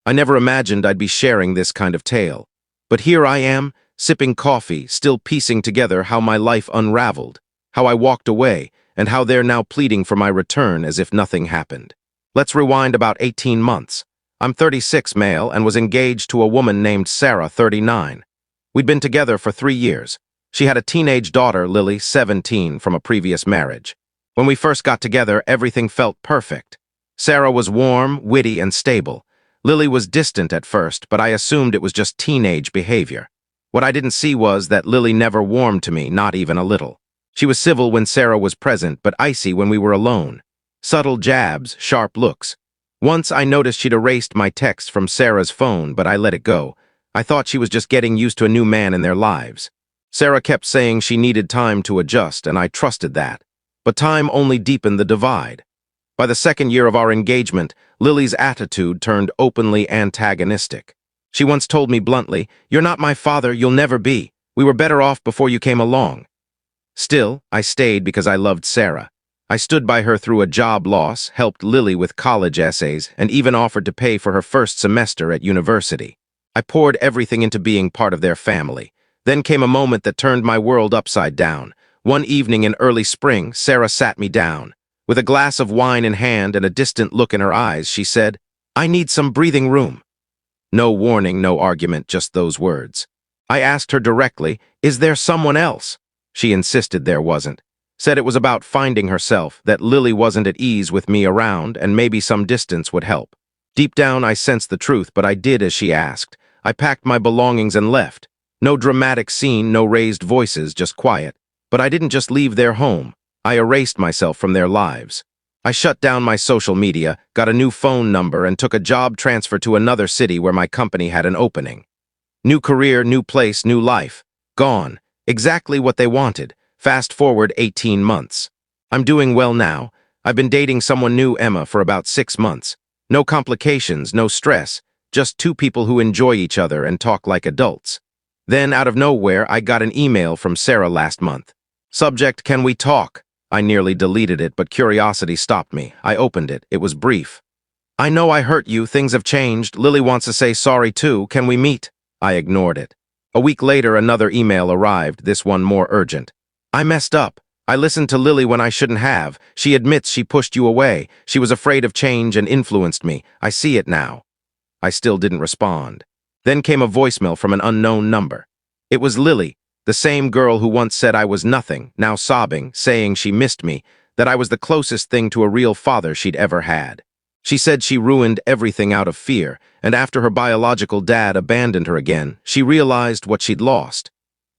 I never imagined I'd be sharing this kind of tale. But here I am, sipping coffee, still piecing together how my life unraveled, how I walked away, and how they're now pleading for my return as if nothing happened. Let's rewind about 18 months. I'm 36, male, and was engaged to a woman named Sarah, 39. We'd been together for 3 years. She had a teenage daughter, Lily, 17, from a previous marriage. When we first got together, everything felt perfect. Sarah was warm, witty, and stable. Lily was distant at first, but I assumed it was just teenage behavior. What I didn't see was that Lily never warmed to me, not even a little. She was civil when Sarah was present, but icy when we were alone. Subtle jabs, sharp looks. Once I noticed she'd erased my text from Sarah's phone, but I let it go. I thought she was just getting used to a new man in their lives. Sarah kept saying she needed time to adjust, and I trusted that. But time only deepened the divide. By the second year of our engagement, Lily's attitude turned openly antagonistic. She once told me bluntly, "You're not my father, you'll never be. We were better off before you came along." Still, I stayed because I loved Sarah. I stood by her through a job loss, helped Lily with college essays, and even offered to pay for her first semester at university. I poured everything into being part of their family. Then came a moment that turned my world upside down. One evening in early spring, Sarah sat me down. With a glass of wine in hand and a distant look in her eyes, she said, "I need some breathing room." No warning, no argument, just those words. I asked her directly, "Is there someone else?" She insisted there wasn't. Said it was about finding herself, that Lily wasn't at ease with me around, and maybe some distance would help. Deep down, I sensed the truth, but I did as she asked. I packed my belongings and left. No dramatic scene, no raised voices, just quiet. But I didn't just leave their home. I erased myself from their lives. I shut down my social media, got a new phone number, and took a job transfer to another city where my company had an opening. New career, new place, new life. Gone. Exactly what they wanted. Fast forward 18 months. I'm doing well now. I've been dating someone new, Emma, for about 6 months. No complications, no stress. Just two people who enjoy each other and talk like adults. Then, out of nowhere, I got an email from Sarah last month. Subject, "Can we talk?" I nearly deleted it, but curiosity stopped me. I opened it. It was brief. "I know I hurt you. Things have changed. Lily wants to say sorry too. Can we meet?" I ignored it. A week later, another email arrived, this one more urgent. "I messed up. I listened to Lily when I shouldn't have. She admits she pushed you away. She was afraid of change and influenced me. I see it now." I still didn't respond. Then came a voicemail from an unknown number. It was Lily, the same girl who once said I was nothing, now sobbing, saying she missed me, that I was the closest thing to a real father she'd ever had. She said she ruined everything out of fear, and after her biological dad abandoned her again, she realized what she'd lost.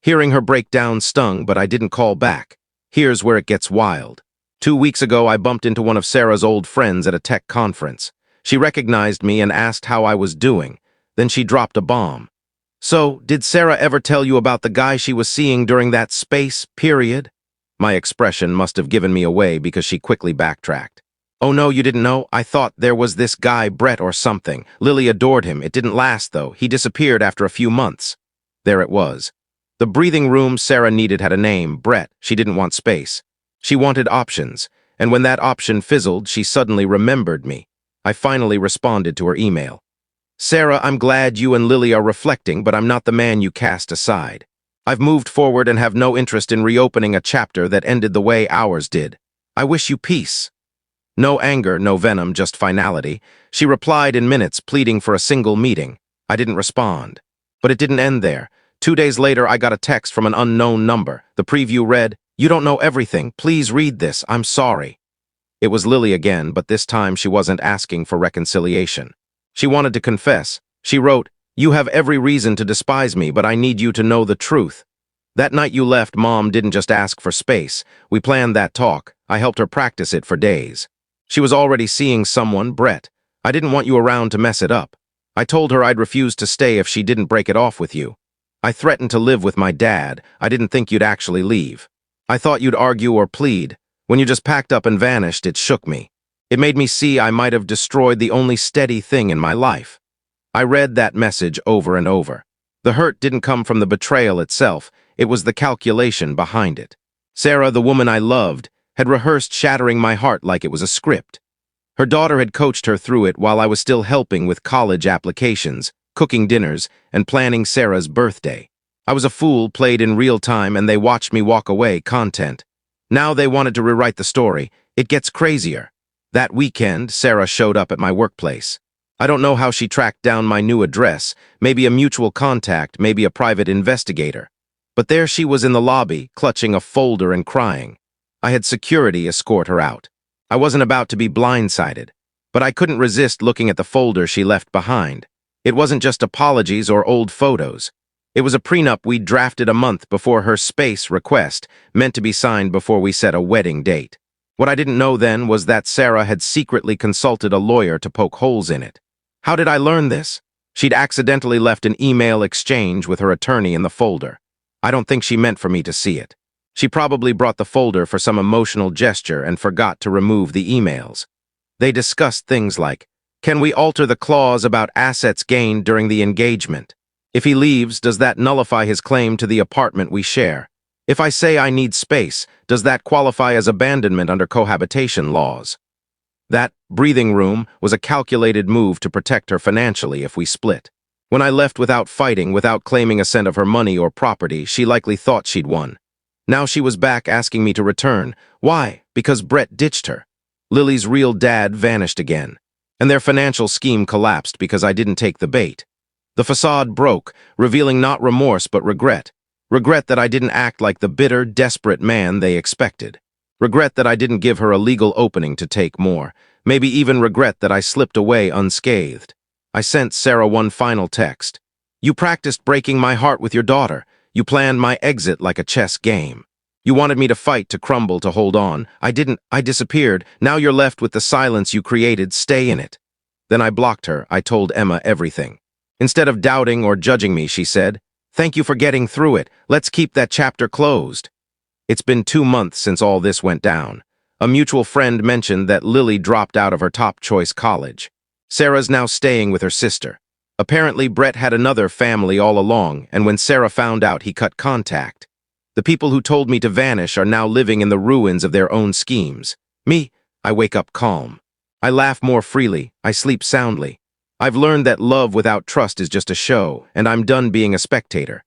Hearing her breakdown stung, but I didn't call back. Here's where it gets wild. 2 weeks ago, I bumped into one of Sarah's old friends at a tech conference. She recognized me and asked how I was doing. Then she dropped a bomb. "So, did Sarah ever tell you about the guy she was seeing during that space period?" My expression must have given me away because she quickly backtracked. "Oh no, you didn't know? I thought there was this guy, Brett or something. Lily adored him. It didn't last, though. He disappeared after a few months." There it was. The breathing room Sarah needed had a name, Brett. She didn't want space. She wanted options, and when that option fizzled, she suddenly remembered me. I finally responded to her email. "Sarah, I'm glad you and Lily are reflecting, but I'm not the man you cast aside. I've moved forward and have no interest in reopening a chapter that ended the way ours did. I wish you peace." No anger, no venom, just finality. She replied in minutes, pleading for a single meeting. I didn't respond. But it didn't end there. 2 days later, I got a text from an unknown number. The preview read, "You don't know everything. Please read this. I'm sorry." It was Lily again, but this time she wasn't asking for reconciliation. She wanted to confess. She wrote, "You have every reason to despise me, but I need you to know the truth. That night you left, Mom didn't just ask for space. We planned that talk. I helped her practice it for days. She was already seeing someone, Brett. I didn't want you around to mess it up. I told her I'd refuse to stay if she didn't break it off with you. I threatened to live with my dad. I didn't think you'd actually leave. I thought you'd argue or plead. When you just packed up and vanished, it shook me. It made me see I might have destroyed the only steady thing in my life." I read that message over and over. The hurt didn't come from the betrayal itself. It was the calculation behind it. Sarah, the woman I loved, had rehearsed shattering my heart like it was a script. Her daughter had coached her through it while I was still helping with college applications, cooking dinners, and planning Sarah's birthday. I was a fool played in real time and they watched me walk away content. Now they wanted to rewrite the story. It gets crazier. That weekend, Sarah showed up at my workplace. I don't know how she tracked down my new address, maybe a mutual contact, maybe a private investigator. But there she was in the lobby, clutching a folder and crying. I had security escort her out. I wasn't about to be blindsided, but I couldn't resist looking at the folder she left behind. It wasn't just apologies or old photos. It was a prenup we'd drafted a month before her space request, meant to be signed before we set a wedding date. What I didn't know then was that Sarah had secretly consulted a lawyer to poke holes in it. How did I learn this? She'd accidentally left an email exchange with her attorney in the folder. I don't think she meant for me to see it. She probably brought the folder for some emotional gesture and forgot to remove the emails. They discussed things like, can we alter the clause about assets gained during the engagement? If he leaves, does that nullify his claim to the apartment we share? If I say I need space, does that qualify as abandonment under cohabitation laws? That breathing room was a calculated move to protect her financially if we split. When I left without fighting, without claiming a cent of her money or property, she likely thought she'd won. Now she was back asking me to return. Why? Because Brett ditched her. Lily's real dad vanished again. And their financial scheme collapsed because I didn't take the bait. The facade broke, revealing not remorse but regret. Regret that I didn't act like the bitter, desperate man they expected. Regret that I didn't give her a legal opening to take more. Maybe even regret that I slipped away unscathed. I sent Sarah one final text. You practiced breaking my heart with your daughter. You planned my exit like a chess game. You wanted me to fight, to crumble, to hold on. I didn't. I disappeared. Now you're left with the silence you created. Stay in it. Then I blocked her. I told Emma everything. Instead of doubting or judging me, she said, thank you for getting through it. Let's keep that chapter closed. It's been 2 months since all this went down. A mutual friend mentioned that Lily dropped out of her top-choice college. Sarah's now staying with her sister. Apparently, Brett had another family all along, and when Sarah found out, he cut contact. The people who told me to vanish are now living in the ruins of their own schemes. Me, I wake up calm. I laugh more freely. I sleep soundly. I've learned that love without trust is just a show, and I'm done being a spectator.